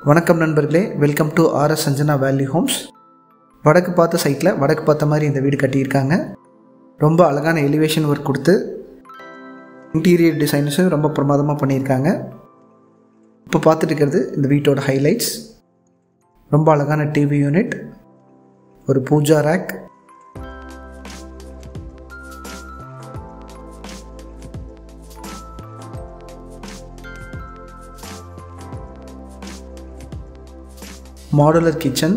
வணக்கம் நண்பர்களே, welcome to RS Sanjana value homes. வடக்கு பார்த்த சைட்டில் வடக்கு பார்த்த மாதிரி இந்த வீடு கட்டியிருக்காங்க. ரொம்ப அழகான எலிவேஷன் ஒர்க் கொடுத்து இன்டீரியர் டிசைன்ஸும் ரொம்ப பிரமாதமாக பண்ணியிருக்காங்க. இப்போ பார்த்துட்டு இருக்கிறது இந்த வீட்டோட ஹைலைட்ஸ். ரொம்ப அழகான டிவி யூனிட், ஒரு pooja rack, modular kitchen.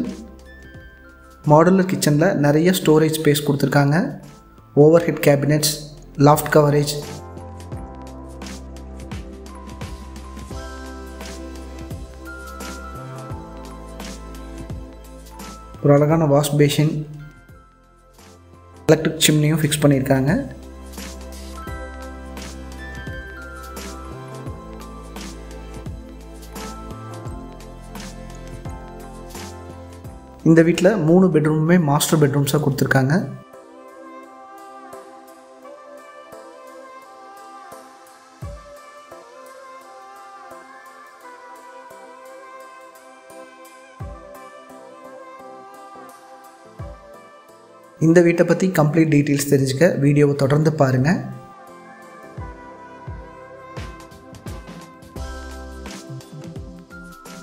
Modular கிச்சனில் நிறைய ஸ்டோரேஜ் ஸ்பேஸ் கொடுத்துருக்காங்க. Overhead cabinets, loft coverage, ஒரு அழகான வாஷ் பேஷன், எலக்ட்ரிக் சிம்னியும் ஃபிக்ஸ் பண்ணியிருக்காங்க. இந்த வீட்டில் 3 பெட்ரூமுமே மாஸ்டர் பெட்ரூம்ஸாக கொடுத்துருக்காங்க. இந்த வீட்டை பற்றி கம்ப்ளீட் டீட்டெயில்ஸ் தெரிஞ்சுக்க வீடியோவை தொடர்ந்து பாருங்கள்.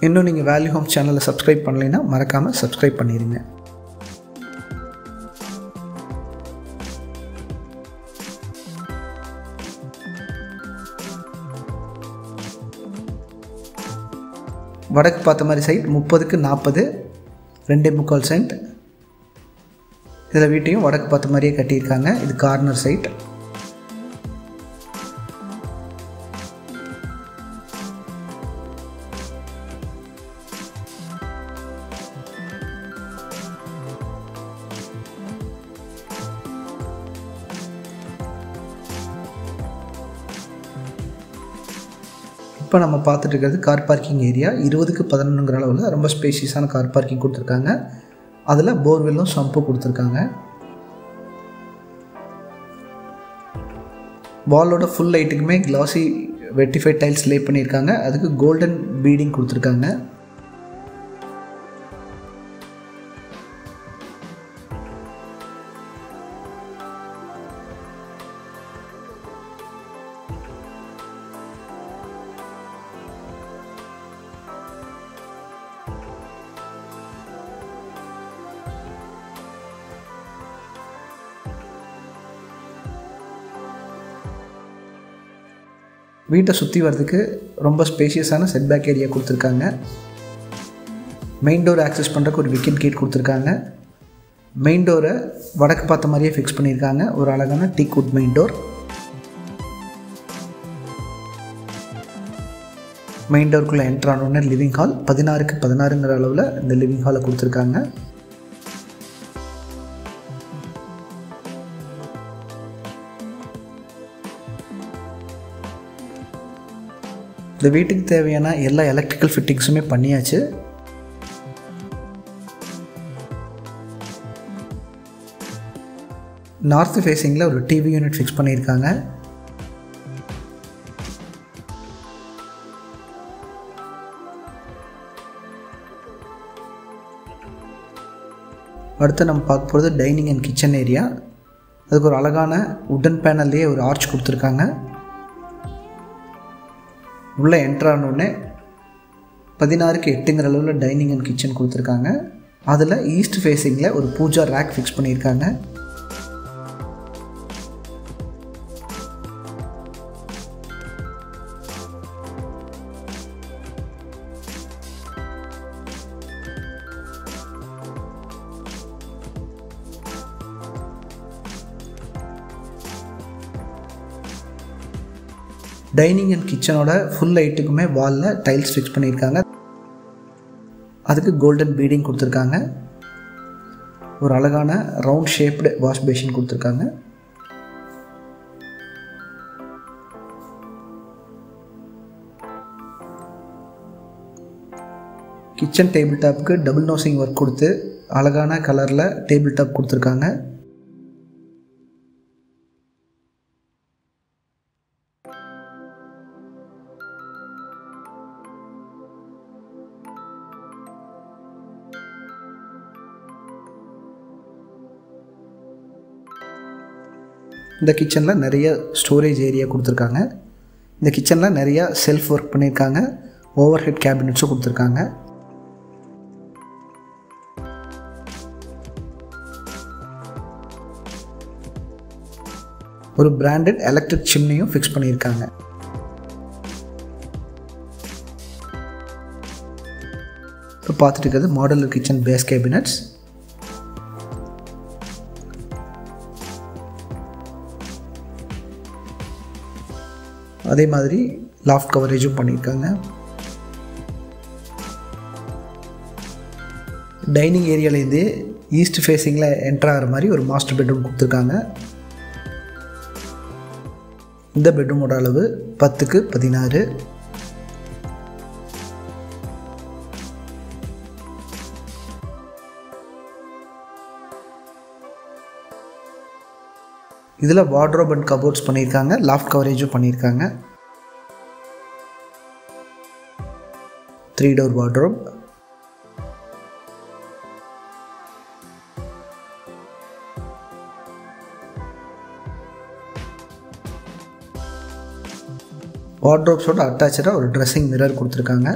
இன்னும் நீங்கள் வேல்யூ ஹோம்ஸ் சேனலை சப்ஸ்கிரைப் பண்ணலைன்னா மறக்காமல் சப்ஸ்கிரைப் பண்ணிடுங்க. வடக்கு பார்த்த மாதிரி சைட் 30க்கு 40, 2.25 சென்ட். இதில் வீட்டையும் வடக்கு பார்த்த மாதிரியே கட்டியிருக்காங்க. இது கார்னர் சைட். இப்போ நம்ம பார்த்துட்டு இருக்கிறது கார் பார்க்கிங் ஏரியா. 20க்கு 11ங்கிற அளவில் ரொம்ப ஸ்பேஷியஸான கார் பார்க்கிங் கொடுத்துருக்காங்க. அதில் போர்வெல்லும் சம்பும் கொடுத்துருக்காங்க. வாலோட ஃபுல் லைட்டுக்குமே கிளாசி வெட்டிஃபைட் டைல்ஸ் லே பண்ணியிருக்காங்க. அதுக்கு கோல்டன் பீடிங் கொடுத்துருக்காங்க. வீட்டை சுற்றி வர்றதுக்கு ரொம்ப ஸ்பேஷியஸான செட்பேக் ஏரியா கொடுத்துருக்காங்க. மெயின் டோர் ஆக்சஸ் பண்ணுறதுக்கு ஒரு விக்கெட் கேட் கொடுத்துருக்காங்க. மெயின் டோரை வடக்கு பார்த்த மாதிரியே ஃபிக்ஸ் பண்ணியிருக்காங்க. ஒரு அழகான teak wood main door. Main டோருக்குள்ளே என்ட்ரு ஆனோடனே லிவிங் ஹால். 16க்கு 16ங்கிற அளவில் இந்த லிவிங் ஹாலை கொடுத்துருக்காங்க. இந்த வீட்டுக்கு தேவையான எல்லா எலக்ட்ரிக்கல் ஃபிட்டிங்ஸுமே பண்ணியாச்சு. நார்த் ஃபேஸிங்கில் ஒரு டிவி யூனிட் ஃபிக்ஸ் பண்ணியிருக்காங்க. அடுத்து நம்ம பார்க்க போகிறது டைனிங் அண்ட் கிச்சன் ஏரியா. அதுக்கு ஒரு அழகான உட்டன் பேனல்லையே ஒரு ஆர்ச் கொடுத்துருக்காங்க. உள்ளே என்ட்ரானோடனே 16க்கு 8ங்கிற அளவில் டைனிங் அண்ட் கிச்சன் கொடுத்துருக்காங்க. அதில் ஈஸ்ட் ஃபேஸிங்கில் ஒரு பூஜா ரேக் ஃபிக்ஸ் பண்ணியிருக்காங்க. டைனிங் அண்ட் கிச்சனோட ஃபுல் லைட்டுக்குமே வாலில் டைல்ஸ் ஃபிக்ஸ் பண்ணியிருக்காங்க. அதுக்கு கோல்டன் பீடிங் கொடுத்துருக்காங்க. ஒரு அழகான ரவுண்ட் ஷேப்டு வாஷ் பேஷன் கொடுத்துருக்காங்க. கிச்சன் டேபிள் டாப்புக்கு டபுள் நோசிங் ஒர்க் கொடுத்து அழகான கலரில் டேபிள் டாப் கொடுத்துருக்காங்க. இந்த கிச்சனில் நிறைய ஸ்டோரேஜ் ஏரியா கொடுத்துருக்காங்க. இந்த கிச்சனில் நிறையா செல்ஃப் ஒர்க் பண்ணியிருக்காங்க. ஓவர் ஹெட் கேபினட்ஸும் கொடுத்துருக்காங்க. ஒரு பிராண்டட் எலக்ட்ரிக் சிம்னியும் ஃபிக்ஸ் பண்ணியிருக்காங்க. இப்போ பார்த்துட்டு இருக்கிறது மாடுலர் கிச்சன் பேஸ் கேபினட்ஸ். அதே மாதிரி லாஃப்ட் கவரேஜும் பண்ணியிருக்காங்க. டைனிங் ஏரியாவிலேருந்து ஈஸ்ட் ஃபேஸிங்கில் என்ட்ரு ஆகிற மாதிரி ஒரு மாஸ்டர் பெட்ரூம் கொடுத்துருக்காங்க. இந்த பெட்ரூமோட அளவு 10x16. இதில் வார்ட்ரோப் அண்ட் கபோர்ட்ஸ் பண்ணியிருக்காங்க. லாஃப்ட் கவரேஜும் பண்ணியிருக்காங்க. 3 டோர் வார்ட்ரோப். வார்ட்ரோப்ஸோட அட்டாச்சாக ஒரு ட்ரெஸ்ஸிங் மிரர் கொடுத்துருக்காங்க.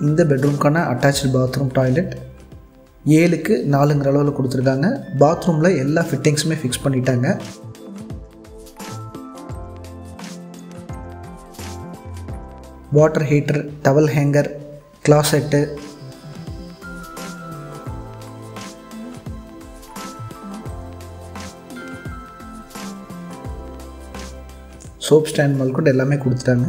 இந்த பெட்ரூம்க்கான அட்டாச்சு பாத்ரூம் டாய்லெட் 7x4 அளவில் கொடுத்துருக்காங்க. பாத்ரூமில் எல்லா ஃபிட்டிங்ஸுமே ஃபிக்ஸ் பண்ணிட்டாங்க. Water heater, towel hanger, closet, soap stand முதல்கொண்டு எல்லாமே கொடுத்துட்டாங்க.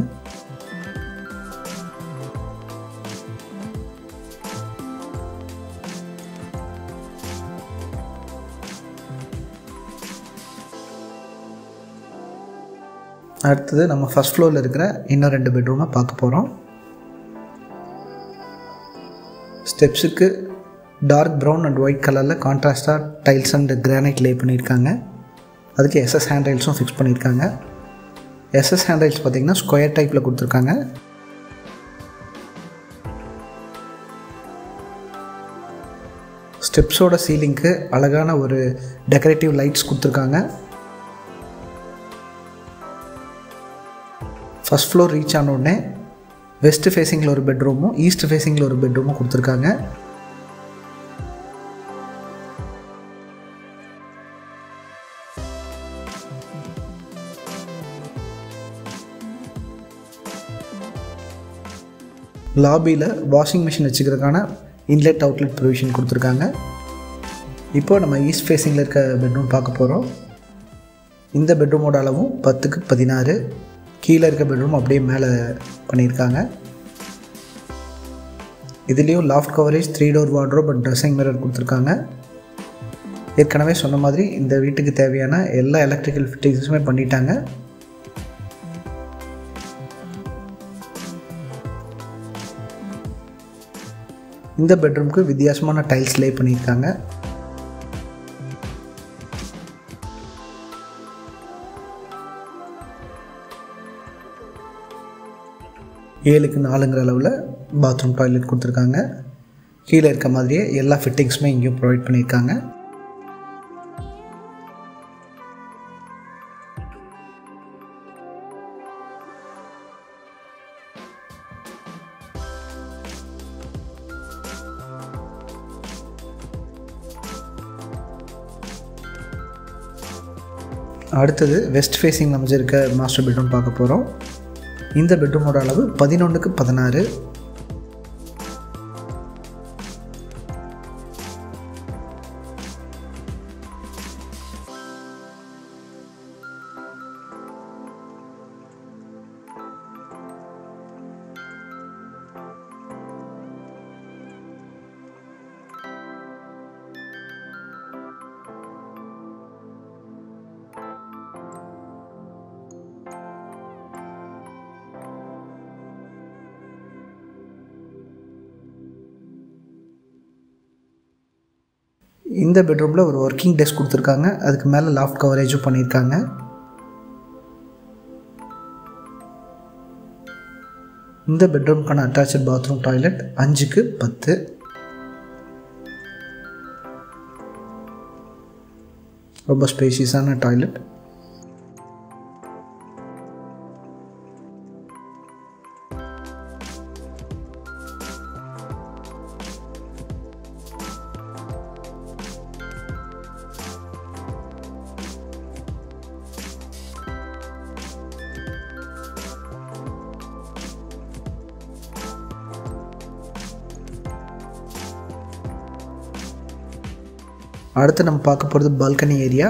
அடுத்தது நம்ம ஃபஸ்ட் ஃப்ளோரில் இருக்கிற இன்னும் 2 பெட்ரூமை பார்க்க போகிறோம். ஸ்டெப்ஸுக்கு டார்க் ப்ரௌன் அண்ட் ஒயிட் கலரில் கான்ட்ராஸ்டாக டைல்ஸ் அண்ட் கிரானைட் லே பண்ணியிருக்காங்க. அதுக்கு எஸ்எஸ் ஹேண்ட் ரைல்ஸும் ஃபிக்ஸ் பண்ணியிருக்காங்க. எஸ்எஸ் ஹேண்ட் ரைல்ஸ் பார்த்திங்கன்னா ஸ்கொயர் டைப்பில் கொடுத்துருக்காங்க. ஸ்டெப்ஸோட சீலிங்க்கு அழகான ஒரு டெக்கரேட்டிவ் லைட்ஸ் கொடுத்துருக்காங்க. ஃபஸ்ட் ஃப்ளோர் ரீச் ஆன உடனே வெஸ்ட் ஃபேஸிங்கில் ஒரு பெட்ரூமும் ஈஸ்ட் ஃபேஸிங்கில் ஒரு பெட்ரூமும் கொடுத்துருக்காங்க. லாபியில் வாஷிங் மிஷின் வச்சுக்கிறதுக்கான இன்லெட் அவுட்லெட் ப்ரொவிஷன் கொடுத்துருக்காங்க. இப்போ நம்ம ஈஸ்ட் ஃபேஸிங்கில் இருக்க பெட்ரூம் பார்க்க போகிறோம். இந்த பெட்ரூமோட அளவும் 10x16. கீழே இருக்க பெட்ரூம் அப்படியே மேலே பண்ணியிருக்காங்க. இதுலேயும் loft coverage, 3 door wardrobe and dressing mirror கொடுத்துருக்காங்க. ஏற்கனவே சொன்ன மாதிரி இந்த வீட்டுக்கு தேவையான எல்லா எலக்ட்ரிக்கல் ஃபிட்டிங்ஸுமே பண்ணிட்டாங்க. இந்த பெட்ரூமுக்கு வித்தியாசமான டைல்ஸ் லே பண்ணியிருக்காங்க. ஏழுக்கு 4 அளவில் பாத்ரூம் டாய்லெட் கொடுத்துருக்காங்க. கீழே இருக்க மாதிரியே எல்லா ஃபிட்டிங்ஸுமே இங்கேயும் ப்ரொவைட் பண்ணியிருக்காங்க. அடுத்தது வெஸ்ட் ஃபேஸிங் அமைஞ்சிருக்க மாஸ்டர் பெட்ரூம் பார்க்க போகிறோம். இந்த பெட்ரூமோட அளவு 11x16. இந்த பெட்ரூமில் ஒரு ஒர்க்கிங் டெஸ்க் கொடுத்துருக்காங்க. அதுக்கு மேலே லாஃப்ட் கவரேஜும் பண்ணியிருக்காங்க. இந்த பெட்ரூம்க்கான அட்டாச்சு பாத்ரூம் டாய்லெட் 5x10. ரொம்ப ஸ்பேஷியஸான டாய்லெட். அடுத்து நம்ம பார்க்க போகிறது பால்கனி ஏரியா.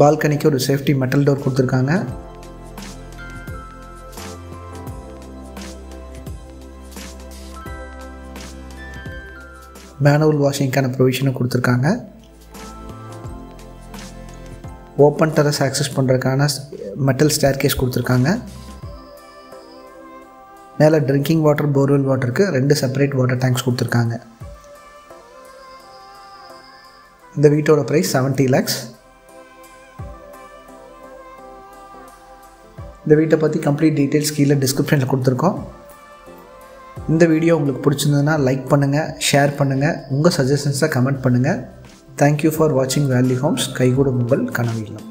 பால்கனிக்கு ஒரு சேஃப்டி மெட்டல் டோர் கொடுத்துருக்காங்க. மேனுவல் வாஷிங்கான ப்ரொவிஷனும் கொடுத்துருக்காங்க. ஓப்பன் டெரஸ் ஆக்சஸ் பண்ணுறதுக்கான மெட்டல் ஸ்டேர்கேஸ் கொடுத்துருக்காங்க. மேலே ட்ரிங்கிங் வாட்டர், போர்வெல் வாட்டருக்கு 2 செப்பரேட் வாட்டர் டேங்க்ஸ் கொடுத்துருக்காங்க. இந்த வீட்டோட ப்ரைஸ் 70 lakhs. இந்த வீட்டை பற்றி கம்ப்ளீட் டீட்டெயில்ஸ் கீழே டிஸ்கிரிப்ஷனில் கொடுத்துருக்கோம். இந்த வீடியோ உங்களுக்கு பிடிச்சிருந்ததுன்னா லைக் பண்ணுங்கள், ஷேர் பண்ணுங்கள், உங்கள் சஜஷன்ஸை கமெண்ட் பண்ணுங்கள். தேங்க்யூ ஃபார் வாட்சிங் வேல்யூ ஹோம்ஸ். கைகூடும் உங்கள் கனவு இல்லம்.